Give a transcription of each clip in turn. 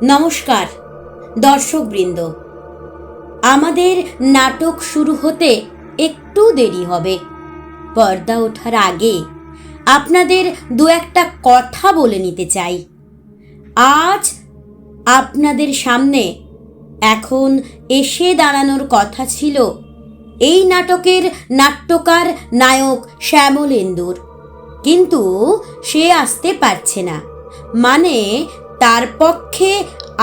নমস্কার দর্শকবৃন্দ, আমাদের নাটক শুরু হতে একটু দেরি হবে। পর্দা ওঠার আগে আপনাদের দু একটা কথা বলে নিতে চাই। আজ আপনাদের সামনে এখন এসে দাঁড়ানোর কথা ছিল এই নাটকের নাট্যকার নায়ক শ্যামলেন্দুর, কিন্তু সে আসতে পারছে না। মানে তার পক্ষে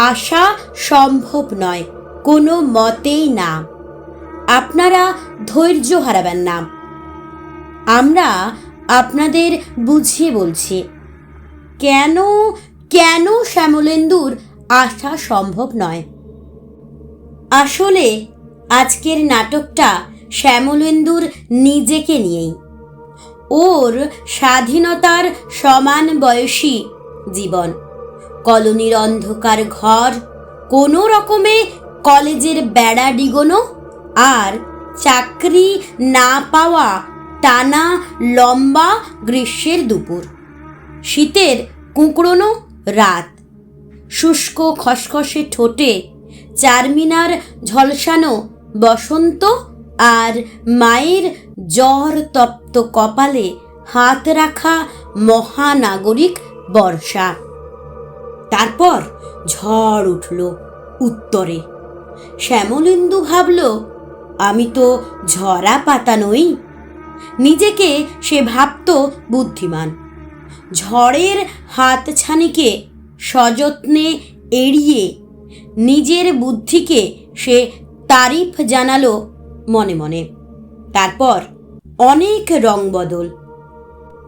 আসা সম্ভব নয়, কোনো মতেই না। আপনারা ধৈর্য হারাবেন না, আমরা আপনাদের বুঝিয়ে বলছি কেন কেন শ্যামলেন্দুর আসা সম্ভব নয়। আসলে আজকের নাটকটা শ্যামলেন্দুর নিজেকে নিয়েই। ওর স্বাধীনতার সমান বয়সী জীবন, কলোনির অন্ধকার ঘর, কোনো রকমে কলেজের বেড়া ডিগোনো, আর চাকরি না পাওয়া টানা লম্বা গ্রীষ্মের দুপুর, শীতের কুঁকড়োনো রাত, শুষ্ক খসখসে ঠোঁটে চারমিনার ঝলসানো বসন্ত, আর মায়ের জ্বর তপ্ত কপালে হাত রাখা মহানাগরিক বর্ষা। তারপর ঝড় উঠল উত্তরে। শ্যামলেন্দু ভাবল, আমি তো ঝরা পাতা নই। নিজেকে সে ভাবত বুদ্ধিমান। ঝড়ের হাতছানিকে সযত্নে এড়িয়ে নিজের বুদ্ধিকে সে তারিফ জানালো মনে মনে। তারপর অনেক রং বদল,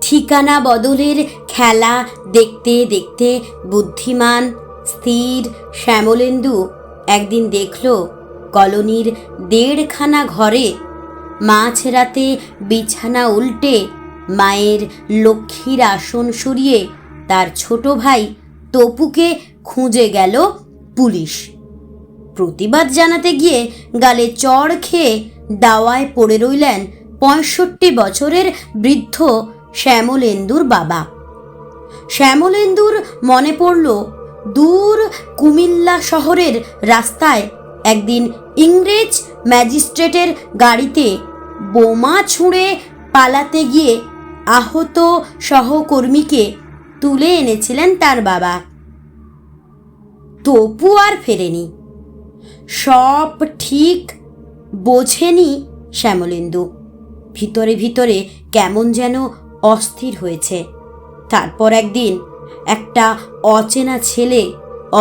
ঠিকানা বদলের খেলা দেখতে দেখতে বুদ্ধিমান স্থির শ্যামলেন্দু একদিন দেখল কলোনির 1.5খানা ঘরে মাঝরাতে বিছানা উল্টে মায়ের লক্ষ্মীর আসন সরিয়ে তার ছোট ভাই তপুকে খুঁজে গেল পুলিশ। প্রতিবাদ জানাতে গিয়ে গালে চড় খেয়ে দাওয়ায় পড়ে রইলেন 65 বছরের বৃদ্ধ শ্যামলেন্দুর বাবা। শ্যামলেন্দুর মনে পড়ল দূর কুমিল্লা শহরের রাস্তায় একদিন ইংরেজ ম্যাজিস্ট্রেটের গাড়িতে বোমা ছুঁড়ে পালাতে গিয়ে আহত সহকর্মীকে তুলে এনেছিলেন তার বাবা। তপু আর ফেরেনি। সব ঠিক বোঝেনি শ্যামলেন্দু, ভিতরে ভিতরে কেমন যেন অস্থির হয়েছে। তারপর একদিন একটা অচেনা ছেলে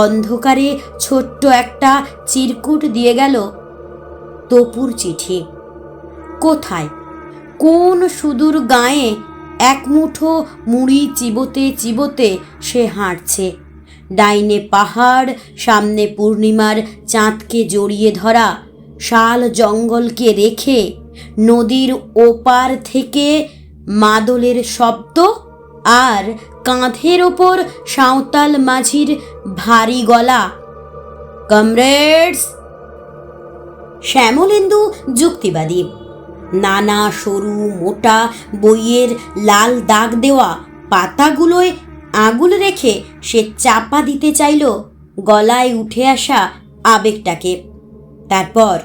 অন্ধকারে ছোট্ট একটা চিরকুট দিয়ে গেল তপুর চিঠি। কোথায়, কোন সুদূর গাঁয়ে এক মুঠো মুড়ি চিবোতে চিবোতে সে হাঁটছে। ডাইনে পাহাড়, সামনে পূর্ণিমার চাঁদকে জড়িয়ে ধরা শাল জঙ্গলকে রেখে নদীর ওপার থেকে মাদলের শব্দ, আর কাঁধের ওপর সাঁওতাল মাঝির ভারী গলা, কমরেডস। শ্যামলেন্দু যুক্তিবাদী। নানা সরু মোটা বইয়ের লাল দাগ দেওয়া পাতাগুলোয় আঙুল রেখে সে চাপা দিতে চাইল গলায় উঠে আসা আবেগটাকে। তারপর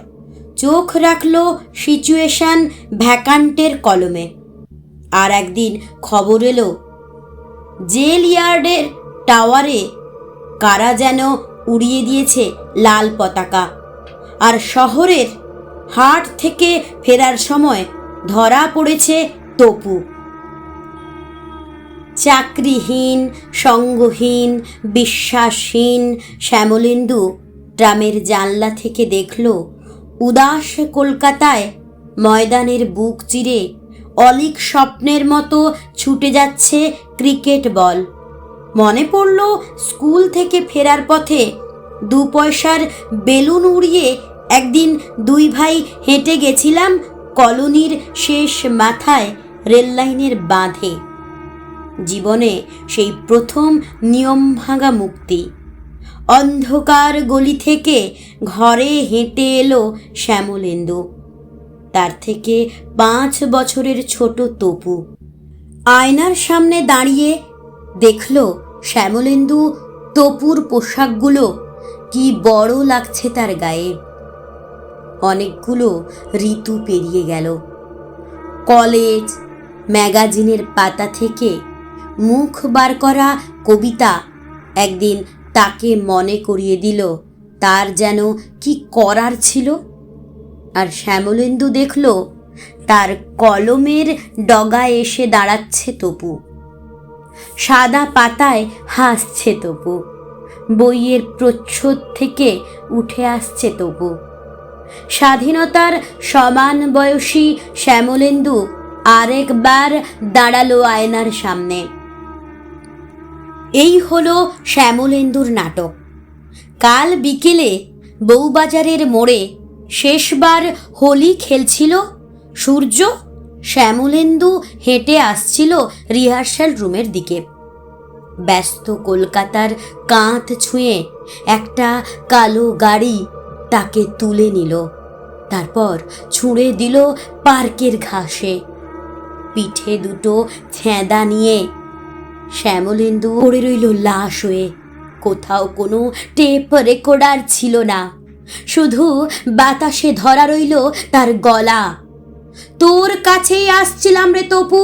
চোখ রাখল সিচুয়েশন ভ্যাকান্টের কলমে। আর একদিন খবর এলো জেল ইয়ার্ডের টাওয়ারে কারা যেন উড়িয়ে দিয়েছে লাল পতাকা, আর শহরের হাট থেকে ফেরার সময় ধরা পড়েছে তপু। চাকরিহীন, সঙ্গহীন, বিশ্বাসহীন শ্যামলেন্দু ট্রামের জানলা থেকে দেখল উদাস কলকাতায় ময়দানের বুক চিরে অলীক স্বপ্নের মতো ছুটে যাচ্ছে ক্রিকেট বল। মনে পড়ল স্কুল থেকে ফেরার পথে 2 পয়সার বেলুন উড়িয়ে একদিন 2 ভাই হেঁটে গেছিলাম কলোনির শেষ মাথায় রেললাইনের বাঁধে। জীবনে সেই প্রথম নিয়ম ভাঙা মুক্তি। অন্ধকার গলি থেকে ঘরে হেঁটে এলো শ্যামলেন্দু। তার থেকে 5 বছরের ছোট তপু আয়নার সামনে দাঁড়িয়ে দেখল শ্যামলেন্দু তপুর পোশাকগুলো কি বড় লাগছে তার গায়ে। অনেকগুলো ঋতু পেরিয়ে গেল। কলেজ ম্যাগাজিনের পাতা থেকে মুখ বার করা কবিতা একদিন তাকে মনে করিয়ে দিল তার যেন কি করার ছিল। আর শ্যামলেন্দু দেখল তার কলমের ডগায় এসে দাঁড়াচ্ছে তপু। সাদা পাতায় হাসছে তপু, বইয়ের প্রচ্ছদ থেকে উঠে আসছে তপু। স্বাধীনতার সমান বয়সী শ্যামলেন্দু আরেকবার দাঁড়ালো আয়নার সামনে। এই হলো শ্যামলেন্দুর নাটক। কাল বিকেলে বউবাজারের মোড়ে শেষবার হোলি খেলছিল সূর্য। শ্যামলেন্দু হেঁটে আসছিল রিহার্সাল রুমের দিকে। ব্যস্ত কলকাতার কাঁধ ছুঁয়ে একটা কালো গাড়ি তাকে তুলে নিল, তারপর ছুঁড়ে দিল পার্কের ঘাসে। পিঠে দুটো ছেঁদা নিয়ে শ্যামলেন্দু পড়ে রইল লাশ হয়ে। কোথাও কোনো টেপ রেকর্ডার ছিল না, শুধু বাতাসে ধরা রইল তার গলা। তোর কাছেই আসছিলাম রে তপু।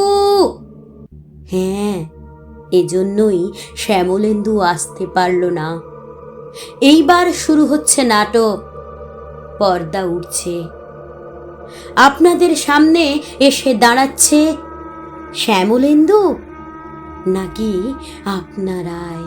হ্যাঁ, এজন্যই শ্যামলেন্দু আসতে পারল না। এইবার শুরু হচ্ছে নাটক। পর্দা উঠছে। আপনাদের সামনে এসে দাঁড়াচ্ছে শ্যামলেন্দু নাকি আপনারাই।